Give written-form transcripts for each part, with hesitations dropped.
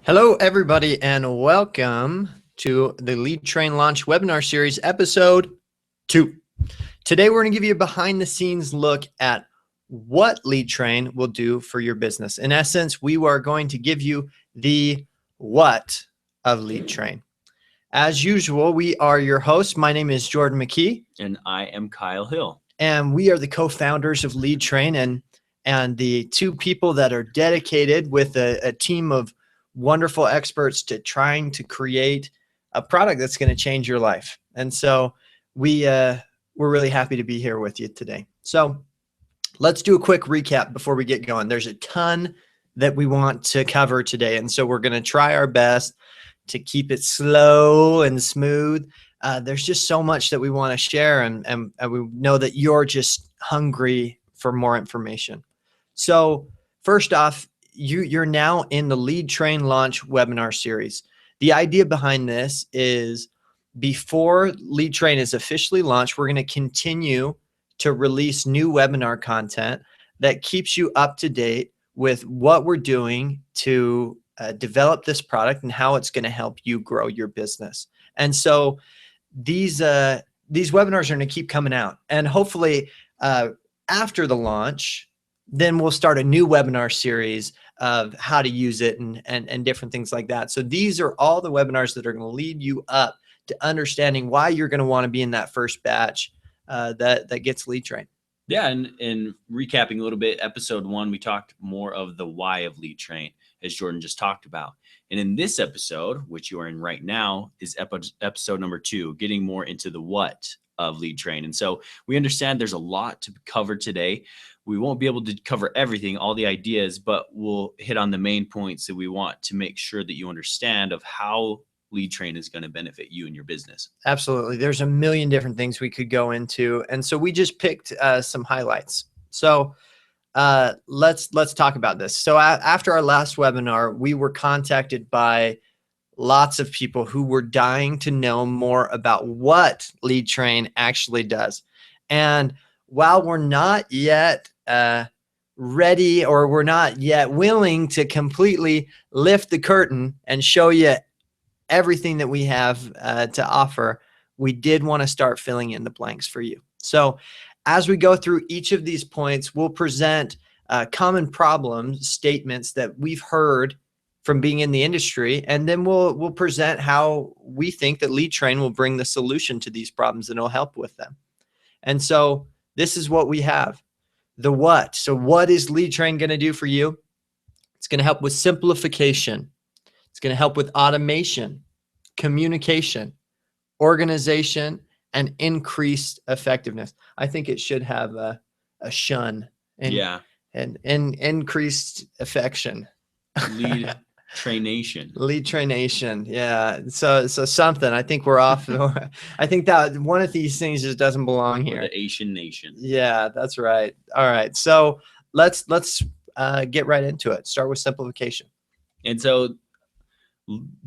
Hello, everybody, and welcome to the LeadTrain Launch Webinar Series, Episode 2. Today, we're going to give you a behind-the-scenes look at what LeadTrain will do for your business. In essence, we are going to give you the what of LeadTrain. As usual, we are your hosts. My name is Jordan McKee. And I am Kyle Hill. And we are the co-founders of LeadTrain and the two people that are dedicated with a team of wonderful experts to trying to create a product that's going to change your life. And so we're really happy to be here with you today. So let's do a quick recap before we get going. There's a ton that we want to cover today. And so we're going to try our best to keep it slow and smooth. There's just so much that we want to share, and we know that you're just hungry for more information. So first off, you're now in the LeadTrain Launch Webinar Series. The idea behind this is before LeadTrain is officially launched, we're going to continue to release new webinar content that keeps you up to date with what we're doing to develop this product and how it's going to help you grow your business. And so these webinars are going to keep coming out, and hopefully after the launch, then we'll start a new webinar series of how to use it and different things like that. So these are all the webinars that are going to lead you up to understanding why you're going to want to be in that first batch that gets LeadTrain. Yeah, and recapping a little bit, episode 1, we talked more of the why of LeadTrain, as Jordan just talked about. And in this episode, which you are in right now, is episode number 2, getting more into the what of LeadTrain. And so we understand there's a lot to cover today. We won't be able to cover everything, all the ideas, but we'll hit on the main points that we want to make sure that you understand of how LeadTrain is going to benefit you and your business. Absolutely. There's a million different things we could go into. And so we just picked some highlights. So let's talk about this. So after our last webinar, we were contacted by lots of people who were dying to know more about what LeadTrain actually does. And while we're not yet ready, or we're not yet willing to completely lift the curtain and show you everything that we have to offer, we did want to start filling in the blanks for you. So as we go through each of these points, we'll present common problem statements that we've heard from being in the industry, and then we'll present how we think that LeadTrain will bring the solution to these problems and it'll help with them. And so this is what we have. The what. So what is LeadTrain going to do for you? It's going to help with simplification. It's going to help with automation, communication, organization, and increased effectiveness. I think it should have a shun and increased affection. LeadTraination. LeadTraination. Yeah. So something. I think we're off. I think that one of these things just doesn't belong here. Or the Asian nation. Yeah, that's right. All right. So let's get right into it. Start with simplification. And so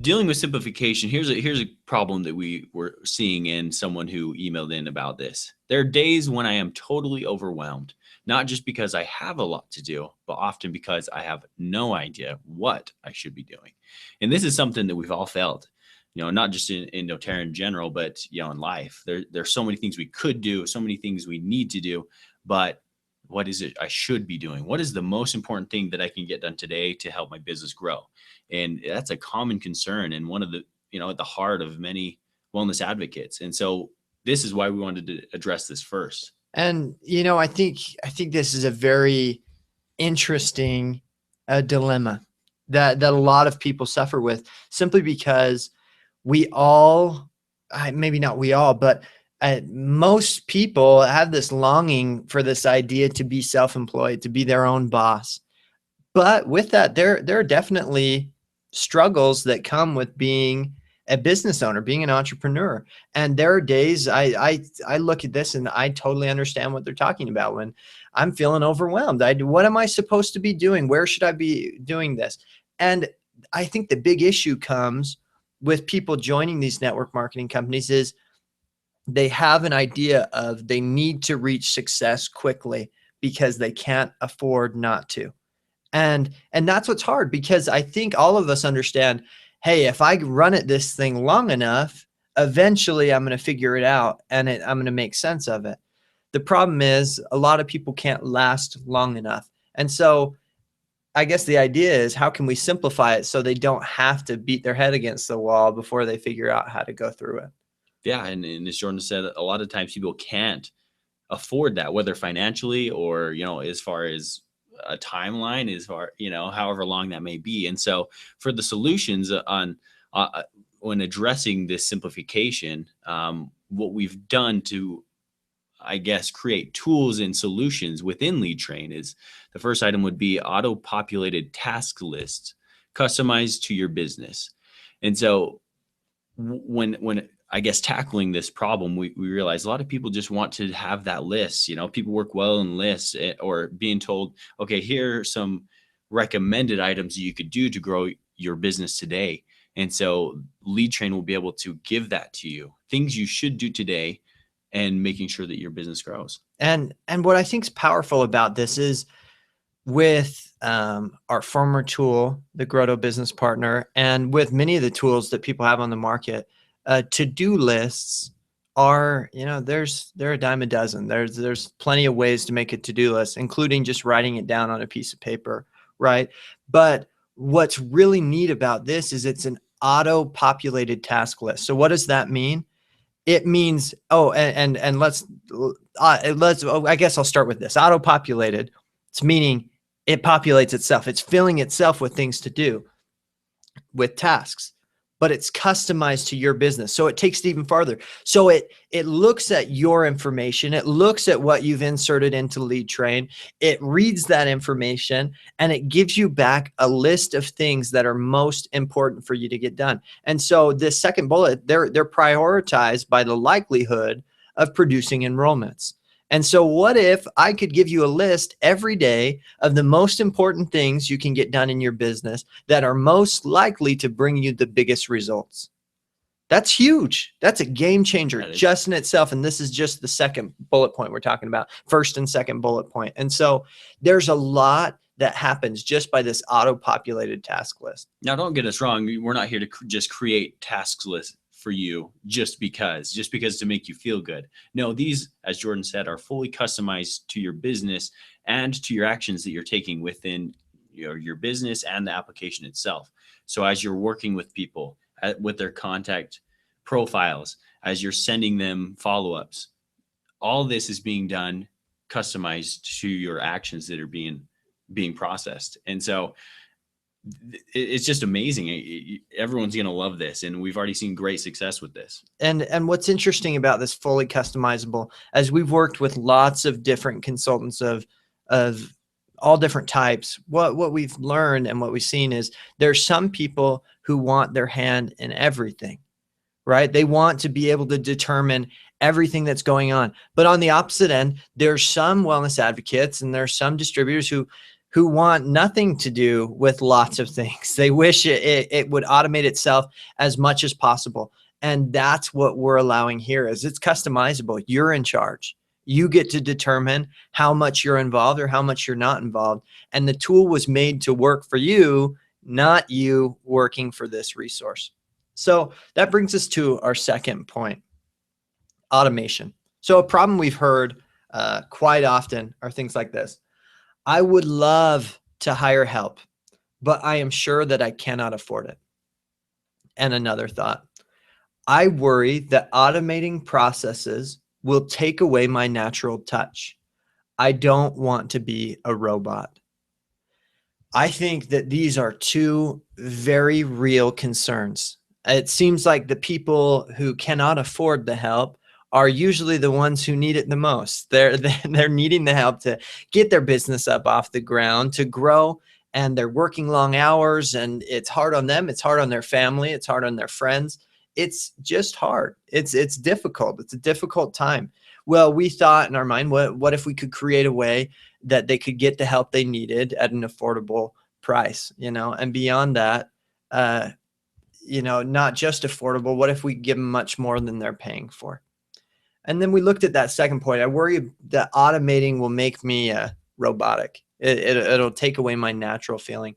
dealing with simplification, here's a problem that we were seeing in someone who emailed in about this. There are days when I am totally overwhelmed, not just because I have a lot to do, but often because I have no idea what I should be doing. And this is something that we've all felt, not just in doTERRA in general, but in life. There's so many things we could do, so many things we need to do, but what is it I should be doing? What is the most important thing that I can get done today to help my business grow? And that's a common concern and one of the, at the heart of many wellness advocates. And so this is why we wanted to address this first. And, I think this is a very interesting dilemma that a lot of people suffer with, simply because we all, maybe not we all, but most people have this longing for this idea to be self-employed, to be their own boss. But with that, there are definitely struggles that come with being a business owner, being an entrepreneur. And there are days I look at this and I totally understand what they're talking about when I'm feeling overwhelmed. What am I supposed to be doing? Where should I be doing this? And I think the big issue comes with people joining these network marketing companies is they have an idea of they need to reach success quickly because they can't afford not to. And that's what's hard, because I think all of us understand, hey, if I run at this thing long enough, eventually I'm going to figure it out and I'm going to make sense of it. The problem is a lot of people can't last long enough. And so I guess the idea is, how can we simplify it so they don't have to beat their head against the wall before they figure out how to go through it? Yeah. And as Jordan said, a lot of times people can't afford that, whether financially or, as far as a timeline, as far, however long that may be. And so for the solutions on when addressing this simplification, what we've done to, I guess, create tools and solutions within LeadTrain is, the first item would be auto-populated task lists customized to your business. And so when I guess tackling this problem, we realize a lot of people just want to have that list. People work well in lists, or being told, okay, here are some recommended items that you could do to grow your business today. And so LeadTrain will be able to give that to you, things you should do today, and making sure that your business grows. And what I think is powerful about this is, with our former tool, the Grotto Business Partner, and with many of the tools that people have on the market, to-do lists are, they're a dime a dozen. There's plenty of ways to make a to-do list, including just writing it down on a piece of paper, right? But what's really neat about this is it's an auto-populated task list. So what does that mean? It means, and let's I guess I'll start with this. Auto-populated, it's meaning it populates itself. It's filling itself with things to do, with tasks, but it's customized to your business. So it takes it even farther. So it looks at your information. It looks at what you've inserted into LeadTrain. It reads that information, and it gives you back a list of things that are most important for you to get done. And so this second bullet, they're prioritized by the likelihood of producing enrollments. And so what if I could give you a list every day of the most important things you can get done in your business that are most likely to bring you the biggest results? That's huge. That's a game changer just in itself. And this is just the second bullet point we're talking about, first and second bullet point. And so there's a lot that happens just by this auto-populated task list. Now, don't get us wrong. We're not here to just create task lists for you just because to make you feel good. No, these, as Jordan said, are fully customized to your business and to your actions that you're taking within your business and the application itself. So as you're working with people with their contact profiles, as you're sending them follow-ups, all this is being done customized to your actions that are being processed. And so it's just amazing. Everyone's going to love this. And we've already seen great success with this. And what's interesting about this fully customizable, as we've worked with lots of different consultants of all different types, what we've learned and what we've seen is there's some people who want their hand in everything, right? They want to be able to determine everything that's going on. But on the opposite end, there's some wellness advocates and there's some distributors who want nothing to do with lots of things. They wish it would automate itself as much as possible. And that's what we're allowing here, is it's customizable. You're in charge. You get to determine how much you're involved or how much you're not involved. And the tool was made to work for you, not you working for this resource. So that brings us to our second point, automation. So a problem we've heard quite often are things like this. I would love to hire help, but I am sure that I cannot afford it. And another thought, I worry that automating processes will take away my natural touch. I don't want to be a robot. I think that these are two very real concerns. It seems like the people who cannot afford the help are usually the ones who need it the most. They're needing the help to get their business up off the ground, to grow, and they're working long hours, and it's hard on them. It's hard on their family. It's hard on their friends. It's just hard. It's difficult. It's a difficult time. Well, we thought in our mind, what if we could create a way that they could get the help they needed at an affordable price, and beyond that, not just affordable. What if we give them much more than they're paying for? And then we looked at that second point. I worry that automating will make me robotic. It'll take away my natural feeling.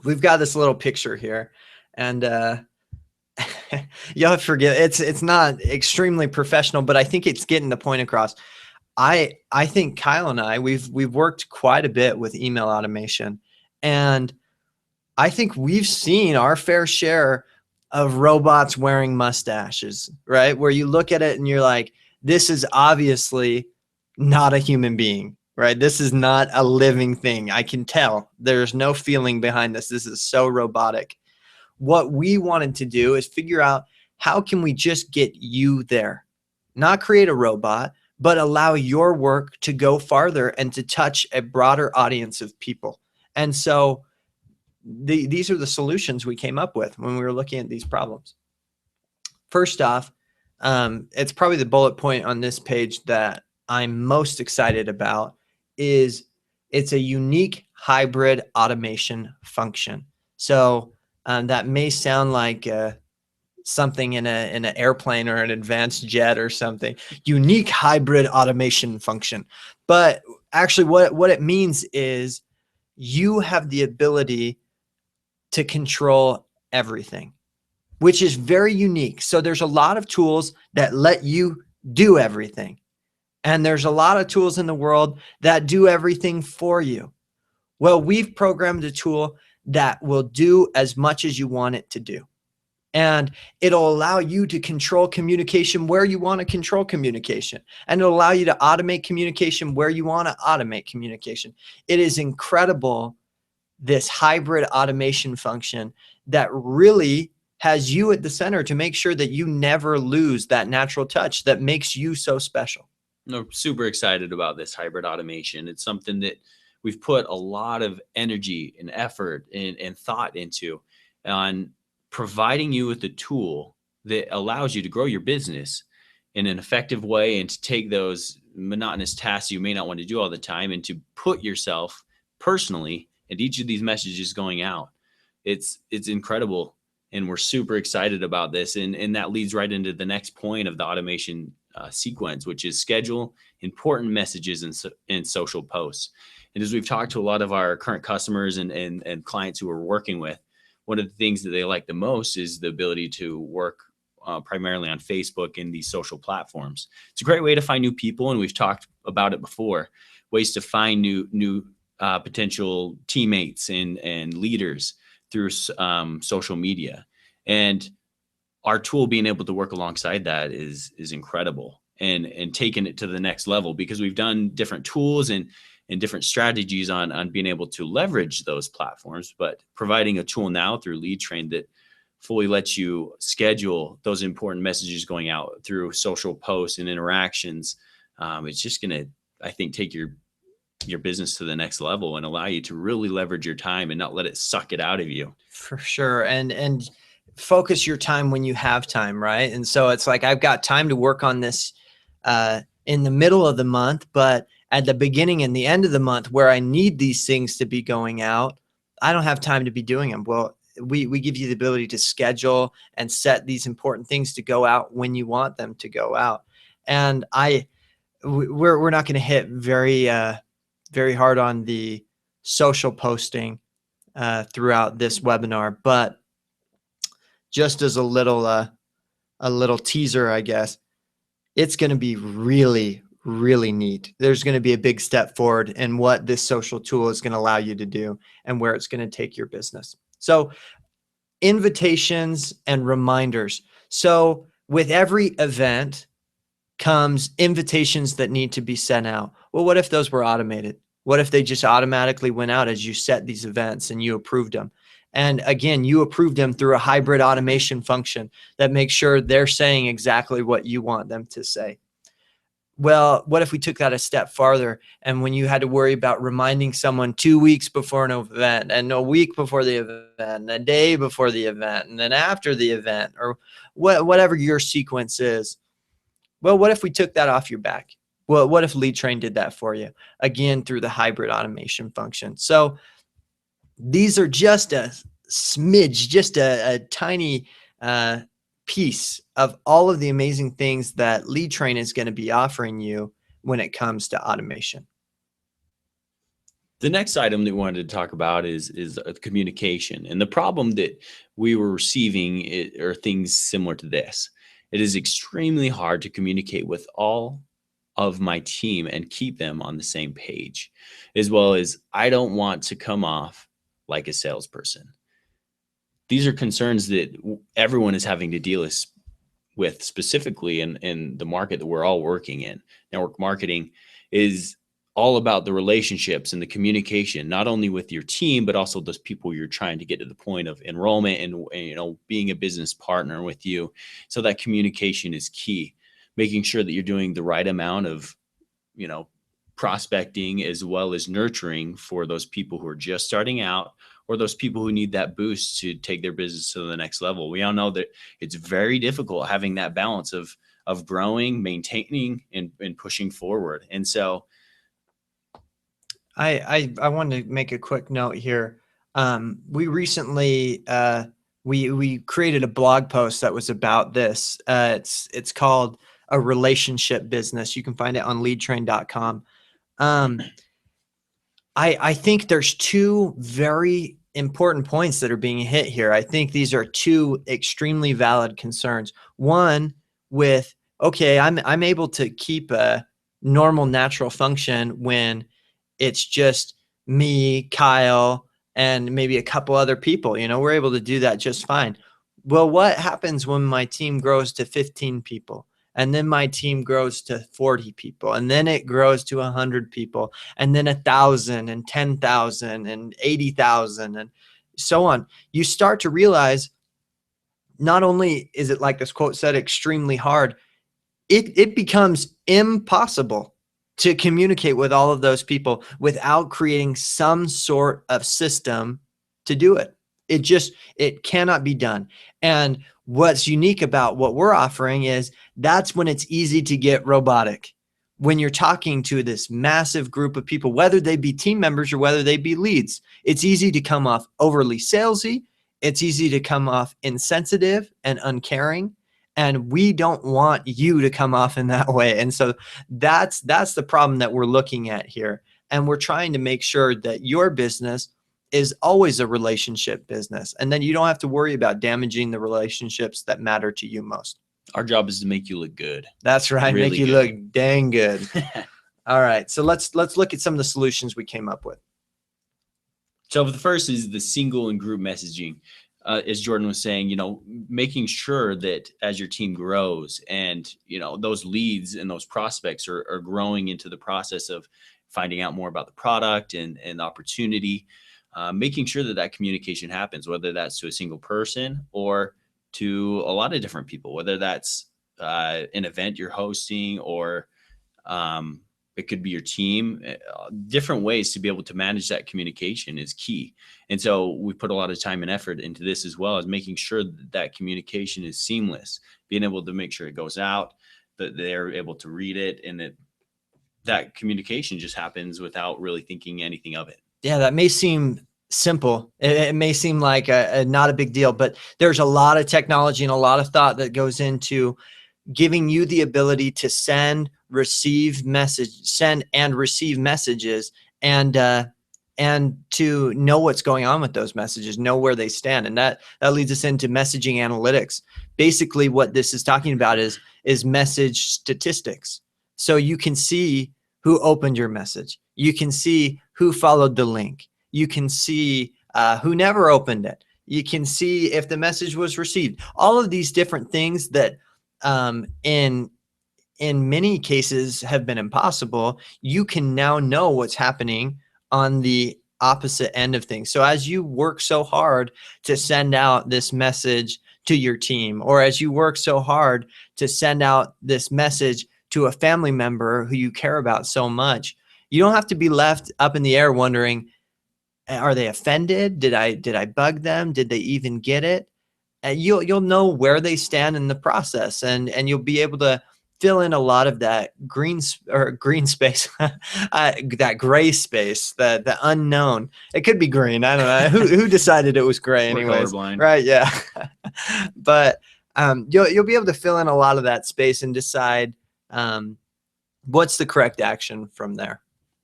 We've got this little picture here, and you'll have to forgive. It's not extremely professional, but I think it's getting the point across. I think Kyle and I, we've worked quite a bit with email automation, and I think we've seen our fair share of robots wearing mustaches, right? Where you look at it and you're like, this is obviously not a human being, right? This is not a living thing. I can tell there's no feeling behind this. This is so robotic. What we wanted to do is figure out, how can we just get you there? Not create a robot, but allow your work to go farther and to touch a broader audience of people. And so these are the solutions we came up with when we were looking at these problems. First off, it's probably the bullet point on this page that I'm most excited about is it's a unique hybrid automation function. So that may sound like something in an airplane or an advanced jet or something. Unique hybrid automation function. But actually what it means is you have the ability to control everything, which is very unique. So there's a lot of tools that let you do everything. And there's a lot of tools in the world that do everything for you. Well, we've programmed a tool that will do as much as you want it to do. And it'll allow you to control communication where you want to control communication. And it'll allow you to automate communication where you want to automate communication. It is incredible, this hybrid automation function that really has you at the center to make sure that you never lose that natural touch that makes you so special. No, super excited about this hybrid automation. It's something that we've put a lot of energy and effort and thought into on providing you with a tool that allows you to grow your business in an effective way and to take those monotonous tasks you may not want to do all the time and to put yourself personally and each of these messages going out. It's incredible. And we're super excited about this. And that leads right into the next point of the automation sequence, which is schedule important messages in social posts. And as we've talked to a lot of our current customers and clients who we're working with, one of the things that they like the most is the ability to work primarily on Facebook and these social platforms. It's a great way to find new people. And we've talked about it before, ways to find new potential teammates and leaders through social media. And our tool being able to work alongside that is incredible and taking it to the next level, because we've done different tools and different strategies on being able to leverage those platforms, but providing a tool now through LeadTrain that fully lets you schedule those important messages going out through social posts and interactions. It's just going to, I think, take your business to the next level and allow you to really leverage your time and not let it suck it out of you. For sure. And focus your time when you have time, right? And so it's like, I've got time to work on this in the middle of the month, but at the beginning and the end of the month where I need these things to be going out, I don't have time to be doing them. Well, we give you the ability to schedule and set these important things to go out when you want them to go out. And we're not going to hit very hard on the social posting throughout this webinar, but just as a little teaser, I guess, it's going to be really, really neat. There's going to be a big step forward in what this social tool is going to allow you to do and where it's going to take your business. So invitations and reminders. So with every event comes invitations that need to be sent out. Well, what if those were automated? What if they just automatically went out as you set these events and you approved them? And again, you approved them through a hybrid automation function that makes sure they're saying exactly what you want them to say. Well, what if we took that a step farther, and when you had to worry about reminding someone 2 weeks before an event, and a week before the event, and a day before the event, and then after the event, or whatever your sequence is? Well, what if we took that off your back? Well, what if LeadTrain did that for you? Again, through the hybrid automation function. So these are just a smidge, just a tiny piece of all of the amazing things that LeadTrain is going to be offering you when it comes to automation. The next item that we wanted to talk about is communication. And the problem that we were receiving are things similar to this. It is extremely hard to communicate with all of my team and keep them on the same page, as well as I don't want to come off like a salesperson. These are concerns that everyone is having to deal with specifically in the market that we're all working in. Network marketing is all about the relationships and the communication, not only with your team, but also those people you're trying to get to the point of enrollment and being a business partner with you. So that communication is key, making sure that you're doing the right amount of, prospecting as well as nurturing for those people who are just starting out or those people who need that boost to take their business to the next level. We all know that it's very difficult having that balance of growing, maintaining, and pushing forward. And so I wanted to make a quick note here. We recently we created a blog post that was about this. It's called A Relationship Business. You can find it on leadtrain.com. I think there's two very important points that are being hit here. I think these are two extremely valid concerns. One with, okay, I'm able to keep a normal natural function when it's just me, Kyle, and maybe a couple other people. We're able to do that just fine. Well, what happens when my team grows to 15 people? And then my team grows to 40 people, and then it grows to 100 people, and then 1,000 and 10,000 and 80,000 and so on. You start to realize not only is it, like this quote said, extremely hard, it becomes impossible to communicate with all of those people without creating some sort of system to do it. It cannot be done. And what's unique about what we're offering is that's when it's easy to get robotic. When you're talking to this massive group of people, whether they be team members or whether they be leads, it's easy to come off overly salesy. It's easy to come off insensitive and uncaring. And we don't want you to come off in that way. And so that's the problem that we're looking at here. And we're trying to make sure that your business is always a relationship business. And then you don't have to worry about damaging the relationships that matter to you most. Our job is to make you look good. That's right. Really make you good. Look dang good. All right. So let's look at some of the solutions we came up with. So the first is the single and group messaging. As Jordan was saying, making sure that as your team grows and, those leads and those prospects are growing into the process of finding out more about the product and opportunity, making sure that communication happens, whether that's to a single person or to a lot of different people, whether that's an event you're hosting or it could be your team. Different ways to be able to manage that communication is key. And so we put a lot of time and effort into this, as well as making sure that communication is seamless, being able to make sure it goes out, that they're able to read it, and that communication just happens without really thinking anything of it. Yeah, that may seem simple. It may seem like not a big deal, but there's a lot of technology and a lot of thought that goes into giving you the ability to send and receive messages and to know what's going on with those messages, know where they stand. And that leads us into messaging analytics. Basically, what this is talking about is message statistics. So you can see who opened your message. You can see who followed the link. You can see who never opened it. You can see if the message was received. All of these different things that in many cases have been impossible, you can now know what's happening on the opposite end of things. So as you work so hard to send out this message to your team, or as you work so hard to send out this message to a family member who you care about so much, you don't have to be left up in the air wondering, are they offended? Did I bug them? Did they even get it? You'll know where they stand in the process, and you'll be able to fill in a lot of that green space, that gray space, the unknown. It could be green. I don't know. Who decided it was gray anyways? Right? Yeah. But you'll be able to fill in a lot of that space and decide what's the correct action from there.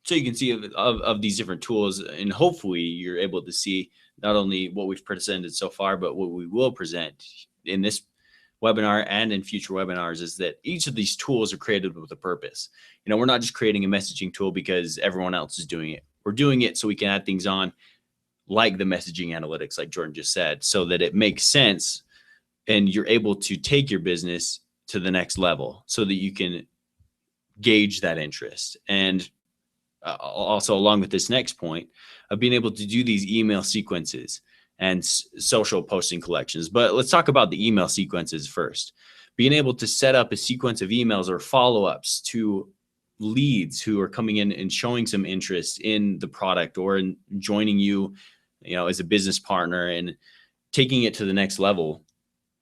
So you can see of these different tools, and hopefully you're able to see not only what we've presented so far, but what we will present in this webinar and in future webinars, is that each of these tools are created with a purpose. You know, we're not just creating a messaging tool because everyone else is doing it. We're doing it so we can add things on like the messaging analytics, like Jordan just said, so that it makes sense and you're able to take your business to the next level so that you can gauge that interest. And also, along with this next point of being able to do these email sequences and social posting collections. But let's talk about the email sequences first. Being able to set up a sequence of emails or follow-ups to leads who are coming in and showing some interest in the product or in joining you, as a business partner and taking it to the next level.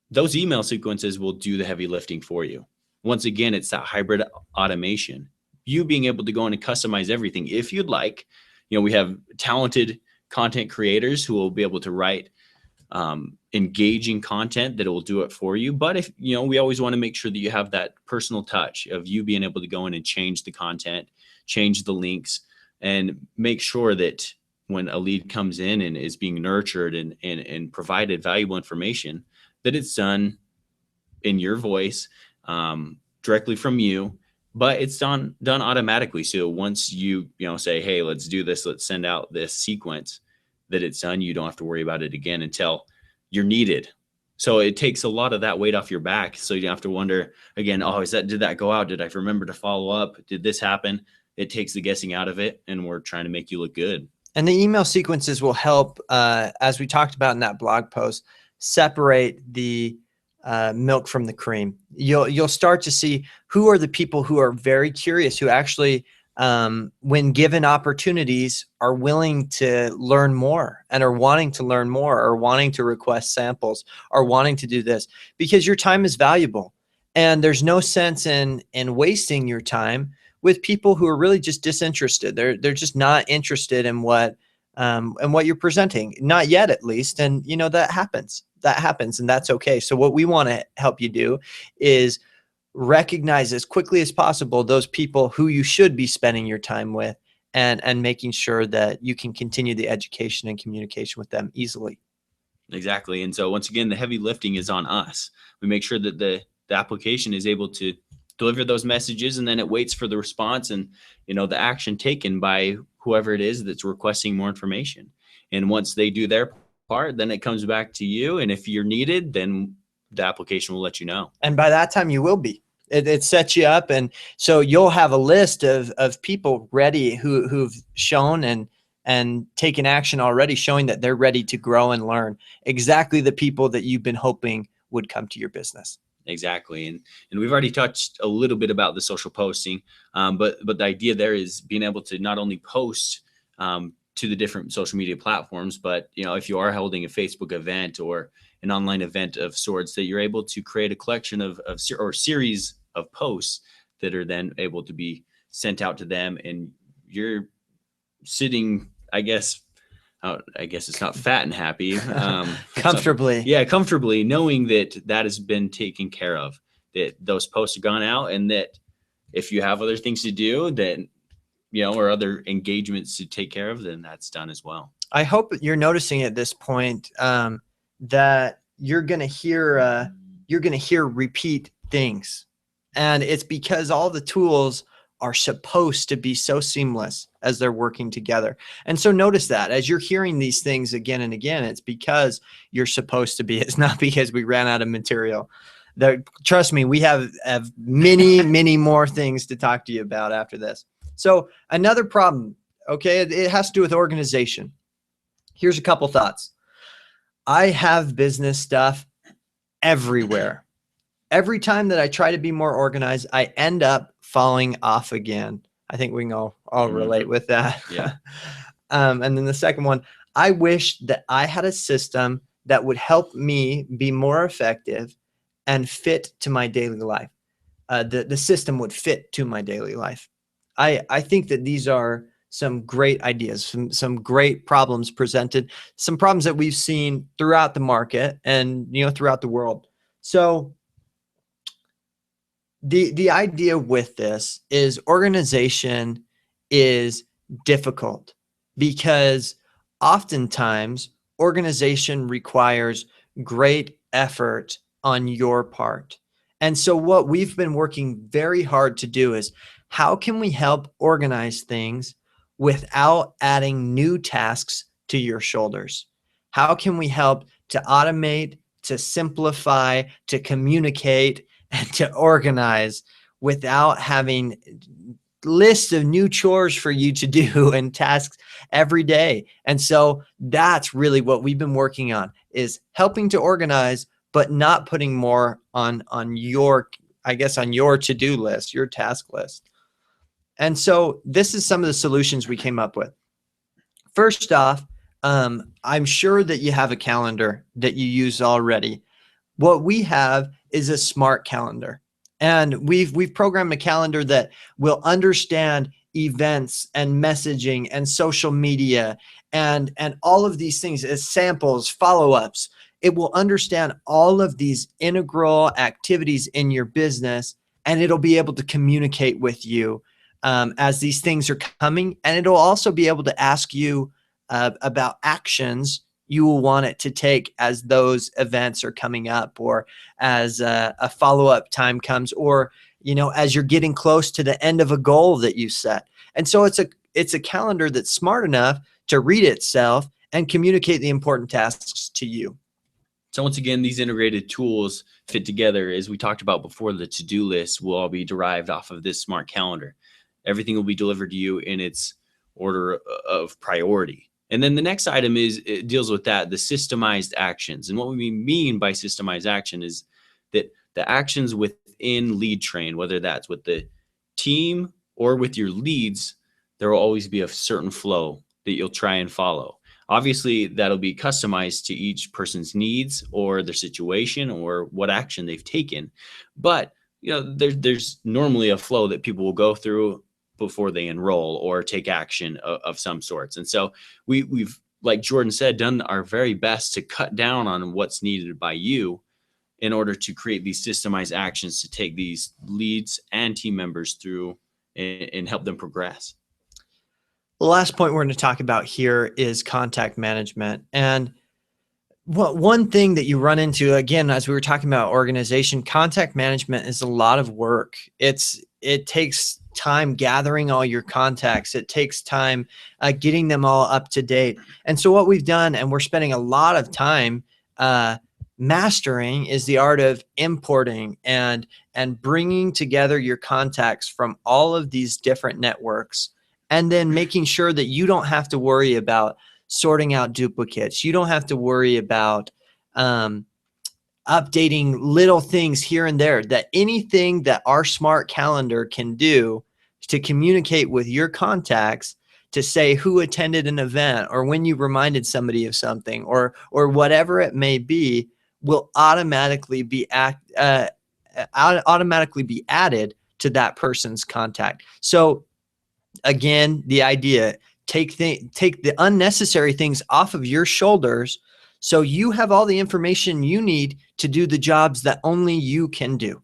Those email sequences will do the heavy lifting for you. Once again, it's that hybrid automation. You being able to go in and customize everything if you'd like. We have talented content creators who will be able to write engaging content that will do it for you. But if we always want to make sure that you have that personal touch of you being able to go in and change the content, change the links, and make sure that when a lead comes in and is being nurtured and provided valuable information, that it's done in your voice, directly from you, but it's done automatically. So once you say, hey, let's do this, let's send out this sequence, that it's done. You don't have to worry about it again until you're needed. So it takes a lot of that weight off your back. So you don't have to wonder again, did that go out? Did I remember to follow up? Did this happen? It takes the guessing out of it, and we're trying to make you look good. And the email sequences will help, as we talked about in that blog post, separate the milk from the cream. You'll start to see who are the people who are very curious, who actually, when given opportunities, are willing to learn more and are wanting to learn more, or wanting to request samples, or wanting to do this, because your time is valuable. And there's no sense in wasting your time with people who are really just disinterested. They're just not interested in what you're presenting, not yet at least. And that happens. And that's okay. So what we want to help you do is recognize as quickly as possible those people who you should be spending your time with, and making sure that you can continue the education and communication with them easily. Exactly. And so once again, the heavy lifting is on us. We make sure that the application is able to deliver those messages, and then it waits for the response and the action taken by whoever it is that's requesting more information. And once they do their part, then it comes back to you, and if you're needed, then the application will let you know. And by that time you will be. It sets you up, and so you'll have a list of people ready who've shown and taken action already, showing that they're ready to grow and learn, exactly the people that you've been hoping would come to your business. Exactly. And we've already touched a little bit about the social posting, but the idea there is being able to not only post to the different social media platforms, but if you are holding a Facebook event or an online event of sorts, that you're able to create a collection or series of posts that are then able to be sent out to them, and you're sitting, I guess it's not fat and happy. Comfortably. Comfortably knowing that has been taken care of, that those posts have gone out, and that if you have other things to do, then, or other engagements to take care of, then that's done as well. I hope you're noticing at this point that you're going to hear repeat things. And it's because all the tools are supposed to be so seamless as they're working together. And so notice that as you're hearing these things again and again, it's because you're supposed to be. It's not because we ran out of material. Trust me, we have many, many more things to talk to you about after this. So another problem, okay, it has to do with organization. Here's a couple thoughts. I have business stuff everywhere. Every time that I try to be more organized, I end up falling off again. I think we can all relate with that. Yeah. And then the second one, I wish that I had a system that would help me be more effective and fit to my daily life. The system would fit to my daily life. I think that these are some great ideas, some great problems presented, some problems that we've seen throughout the market and throughout the world. So the idea with this is organization is difficult because oftentimes organization requires great effort on your part. And so what we've been working very hard to do is how can we help organize things without adding new tasks to your shoulders? How can we help to automate, to simplify, to communicate, and to organize without having lists of new chores for you to do and tasks every day? And so that's really what we've been working on, is helping to organize, but not putting more on your, I guess, on your to-do list, your task list. And so this is some of the solutions we came up with. First off, I'm sure that you have a calendar that you use already. What we have is a smart calendar. And we've programmed a calendar that will understand events and messaging and social media and all of these things as samples, follow-ups. It will understand all of these integral activities in your business, and it'll be able to communicate with you as these things are coming. And it'll also be able to ask you about actions you will want it to take as those events are coming up, or as a follow-up time comes, or as you're getting close to the end of a goal that you set. And so it's a calendar that's smart enough to read itself and communicate the important tasks to you. So once again, these integrated tools fit together. As we talked about before, the to-do list will all be derived off of this smart calendar. Everything will be delivered to you in its order of priority. And then the next item it deals with that, the systemized actions. And what we mean by systemized action is that the actions within LeadTrain, whether that's with the team or with your leads, there will always be a certain flow that you'll try and follow. Obviously, that'll be customized to each person's needs or their situation or what action they've taken. But there's normally a flow that people will go through before they enroll or take action of some sorts. And so we've, like Jordan said, done our very best to cut down on what's needed by you in order to create these systemized actions to take these leads and team members through and help them progress. The last point we're going to talk about here is contact management. And one thing that you run into, again, as we were talking about organization, contact management is a lot of work. It takes time gathering all your contacts. It takes time getting them all up to date. And so what we've done, and we're spending a lot of time mastering, is the art of importing and bringing together your contacts from all of these different networks, and then making sure that you don't have to worry about sorting out duplicates. You don't have to worry about updating little things here and there. That anything that our smart calendar can do to communicate with your contacts, to say who attended an event or when you reminded somebody of something, or whatever it may be, will automatically be added to that person's contact. So again, the idea, take the unnecessary things off of your shoulders so you have all the information you need to do the jobs that only you can do.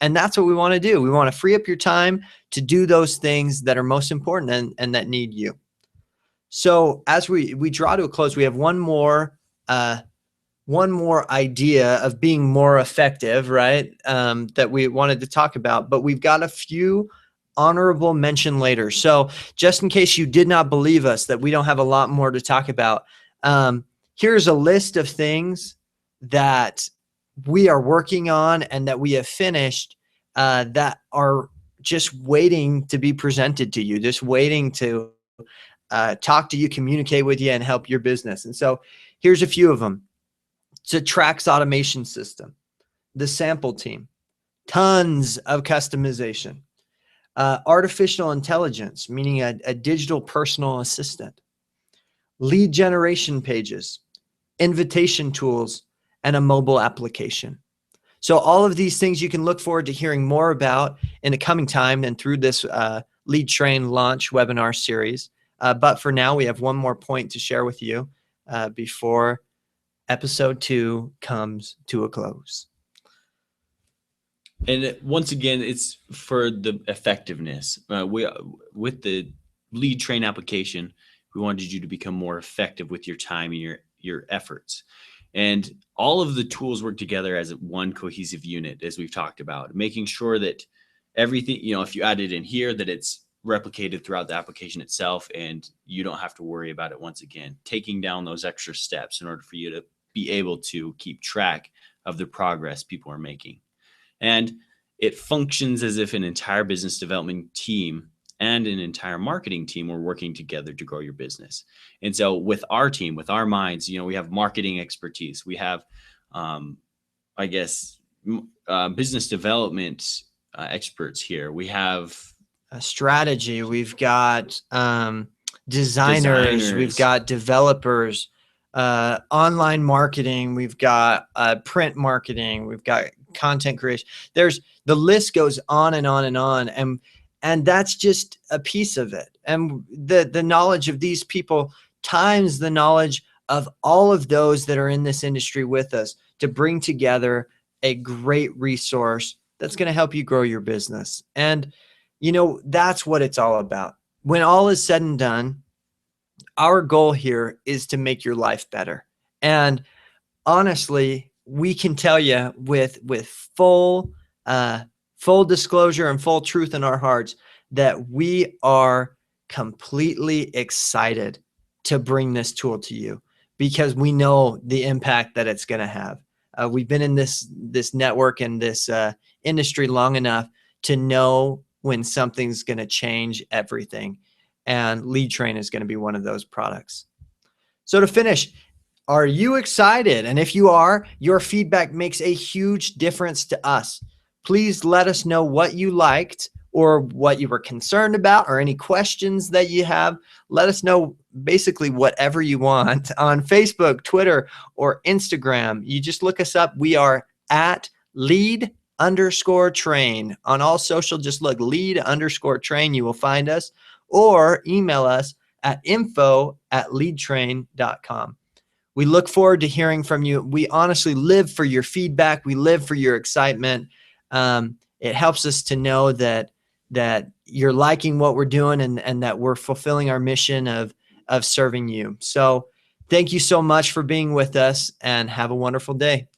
And that's what we want to do. We want to free up your time to do those things that are most important and that need you. So as we draw to a close, we have one more idea of being more effective, right? That we wanted to talk about, but we've got a few honorable mention later. So just in case you did not believe us that we don't have a lot more to talk about, here's a list of things that we are working on and that we have finished that are just waiting to be presented to you, just waiting to talk to you, communicate with you, and help your business. And so here's a few of them. It's a Trax automation system, the sample team, tons of customization, artificial intelligence, meaning a digital personal assistant, lead generation pages, invitation tools, and a mobile application. So all of these things you can look forward to hearing more about in the coming time and through this LeadTrain Launch Webinar Series. But for now, we have one more point to share with you before episode 2 comes to a close. And once again, it's for the effectiveness. With the LeadTrain application, we wanted you to become more effective with your time and your efforts. And all of the tools work together as one cohesive unit, as we've talked about, making sure that everything, if you add it in here, that it's replicated throughout the application itself, and you don't have to worry about it once again, taking down those extra steps in order for you to be able to keep track of the progress people are making. And it functions as if an entire business development team and an entire marketing team were working together to grow your business. And so with our team, with our minds, we have marketing expertise. We have, business development experts here. We have a strategy. We've got designers. We've got developers, online marketing. We've got print marketing. We've got content creation. The list goes on and on and on. And that's just a piece of it. And the knowledge of these people times the knowledge of all of those that are in this industry with us to bring together a great resource that's going to help you grow your business. And, that's what it's all about. When all is said and done, our goal here is to make your life better. And honestly, we can tell you with full disclosure and full truth in our hearts that we are completely excited to bring this tool to you, because we know the impact that it's going to have. We've been in this network and this industry long enough to know when something's going to change everything. And LeadTrain is going to be one of those products. So to finish, are you excited? And if you are, your feedback makes a huge difference to us. Please let us know what you liked or what you were concerned about, or any questions that you have. Let us know basically whatever you want on Facebook, Twitter, or Instagram. You just look us up. We are at lead_train. On all social, just look lead_train. You will find us, or email us at info@leadtrain.com. We look forward to hearing from you. We honestly live for your feedback. We live for your excitement. It helps us to know that you're liking what we're doing, and that we're fulfilling our mission of serving you. So thank you so much for being with us, and have a wonderful day.